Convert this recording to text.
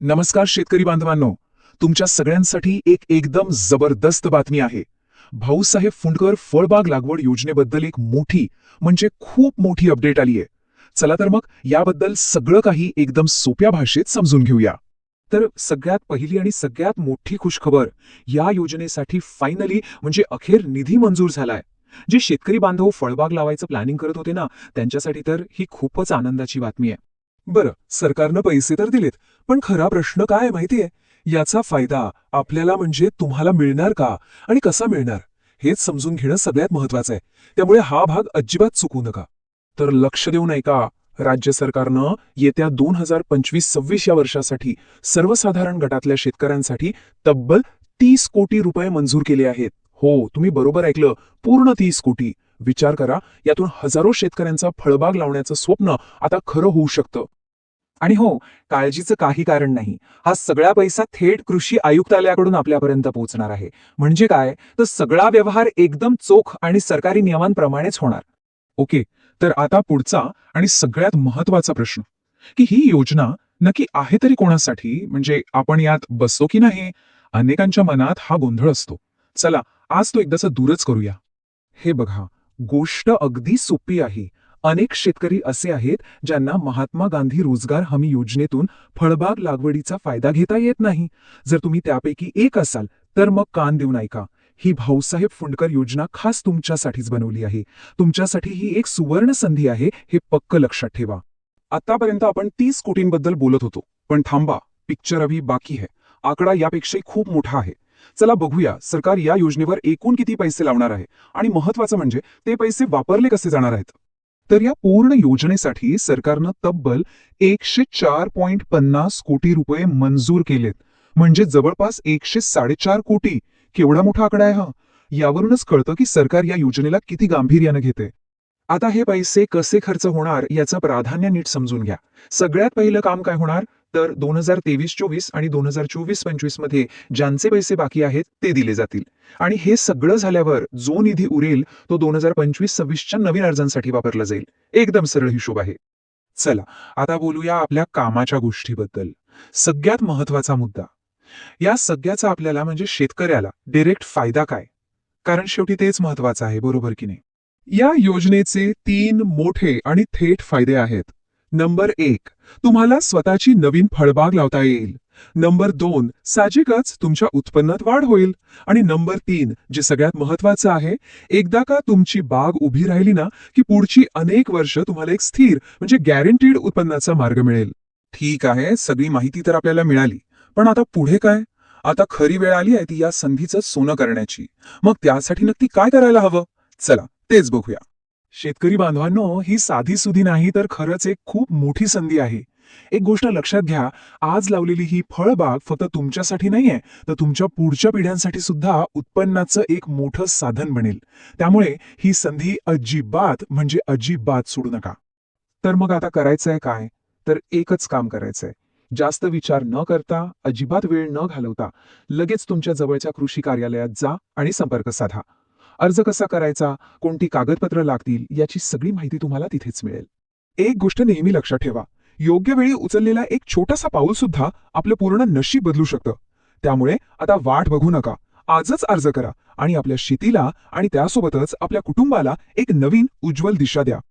नमस्कार शेतकरी बांधवांनो, तुमच्या सगळ्यांसाठी एक एकदम जबरदस्त बातमी आहे. भाऊसाहेब फुंडकर फळबाग लागवड योजनेबद्दल एक मोठी म्हणजे खूप मोठी अपडेट आली आहे. चला तर मग याबद्दल सगळं काही एकदम सोप्या भाषेत समजून घेऊया. तर सगळ्यात पहिली आणि सगळ्यात मोठी खुशखबर, या योजनेसाठी फायनली म्हणजे अखेर निधी मंजूर झालाय. जे शेतकरी बांधव फळबाग लावायचं प्लॅनिंग करत होते ना, त्यांच्यासाठी तर ही खूपच आनंदाची बातमी आहे. बरं, सरकारनं पैसे तर दिलेत, पण खरा प्रश्न काय आहे माहितीये? याचा फायदा आपल्याला म्हणजे तुम्हाला मिळणार का आणि कसा मिळणार, हेच समजून घेणं सगळ्यात महत्वाचं आहे. त्यामुळे हा भाग अजिबात चुकू नका. तर लक्ष देऊन ऐका. राज्य सरकारनं येत्या 2025-26 या वर्षासाठी सर्वसाधारण गटातल्या शेतकऱ्यांसाठी तब्बल 30 कोटी रुपये मंजूर केले आहेत. हो, तुम्ही बरोबर ऐकलं, पूर्ण 30 कोटी. विचार करा, यातून हजारो शेतकऱ्यांचा फळबाग लावण्याचं स्वप्न आता खरं होऊ शकतं. आणि हो, काळजीचं काही कारण नाही. हा सगळा पैसा थेट कृषी आयुक्तालयाकडून आपल्यापर्यंत पोहोचणार आहे. म्हणजे काय, तर सगळा व्यवहार एकदम चोख आणि सरकारी नियमांप्रमाणेच होणार. ओके, तर आता पुढचा आणि सगळ्यात महत्वाचा प्रश्न, की ही योजना नक्की आहे तरी कोणासाठी, म्हणजे आपण यात बसतो की नाही? अनेकांच्या मनात हा गोंधळ असतो. चला, आज तो एकदाचा दूरच करूया. हे बघा, गोष्ट अगदी सोपी आहे. अनेक शेतकरी असे आहेत ज्यांना महात्मा गांधी रोजगार हमी योजनेतून फळबाग लागवडीचा फायदा घेता येत नाही. जर तुम्ही त्यापैकी एक असाल, तर मग कान देऊन ऐका. ही भाऊसाहेब फुंडकर योजना खास तुमच्यासाठीच बनवली आहे. तुमच्यासाठी ही एक सुवर्ण संधी आहे, हे पक्क लक्षात ठेवा. आतापर्यंत आपण 30 कोटींबद्दल बोलत होतो, पण थांबा, पिक्चर अभी बाकी है. आकडा यापेक्षाही खूप मोठा आहे. चला बघूया, सरकार या योजनेवर एकूण किती पैसे लावणार आहे आणि महत्वाचं म्हणजे ते पैसे वापरले कसे जाणार आहेत. तर या पूर्ण योजनेसाठी सरकारनं तब्बल 104.50 कोटी रुपये मंजूर केलेत. म्हणजे जवळपास 104.5 कोटी. केवढा मोठा आकडा आहे हा. यावरूनच कळतं की सरकार या योजनेला किती गांभीर्यानं घेते. आता हे पैसे कसे खर्च होणार याचं प्राधान्य नीट समजून घ्या. सगळ्यात पहिलं काम काय होणार, तर 2023-24 आणि 2024-25 मध्ये ज्यांचे पैसे बाकी आहेत ते दिले जातील. आणि हे सगळं झाल्यावर जो निधी उरेल तो 2025-26च्या नवीन अर्जांसाठी वापरला जाईल. एकदम सरळ हिशोब आहे. चला, आता बोलूया आपल्या कामाच्या गोष्टीबद्दल. सगळ्यात महत्वाचा मुद्दा. या सगळ्याचा आपल्याला म्हणजे शेतकऱ्याला डायरेक्ट फायदा काय? कारण शेवटी तेच महत्वाचं आहे, बरोबर की नाही? या योजनेचे 3 मोठे आणि थेट फायदे आहेत. नंबर 1, तुम्हाला स्वतःची नवीन फळबाग लावता येईल. नंबर 2, साहजिकच तुमच्या उत्पन्नात वाढ होईल. आणि नंबर 3, जे सगळ्यात महत्वाचं आहे, एकदा का तुमची बाग उभी राहिली ना, की पुढची अनेक वर्ष तुम्हाला एक स्थिर म्हणजे गॅरंटीड उत्पन्नाचा मार्ग मिळेल. ठीक आहे, सगळी माहिती तर आपल्याला मिळाली, पण आता पुढे काय? आता खरी वेळ आली आहे ती या संधीचं सोनं करण्याची. मग त्यासाठी नक्की काय करायला हवं? चला, तेच बघूया. शेतकरी बांधवांनो, ही साधी सुधी नाही तर खरंच एक खूप मोठी संधी आहे. एक गोष्ट लक्षात घ्या, आज लावलेली ही फळबाग फक्त तुमच्यासाठी नाहीये, तर तुमच्या पुढच्या पिढ्यांसाठी सुद्धा उत्पन्नाचं एक मोठं साधन बनेल. त्यामुळे ही संधी अजिबात म्हणजे अजिबात सोडू नका. तर मग आता करायचंय काय? तर एकच काम करायचंय. जास्त विचार न करता, अजिबात वेळ न घालवता लगेच तुमच्या जवळच्या कृषी कार्यालयात जा आणि संपर्क साधा. अर्ज कसा करायचा, कोणती कागदपत्र लागतील, याची सगळी माहिती तुम्हाला तिथेच मिळेल. एक गोष्ट नेहमी लक्षात ठेवा, योग्य वेळी उचललेला एक छोटासा पाऊल सुद्धा आपलं पूर्ण नशीब बदलू शकतं. त्यामुळे आता वाट बघू नका. आजच अर्ज करा आणि आपल्या शेतीला आणि त्यासोबतच आपल्या कुटुंबाला एक नवीन उज्ज्वल दिशा द्या.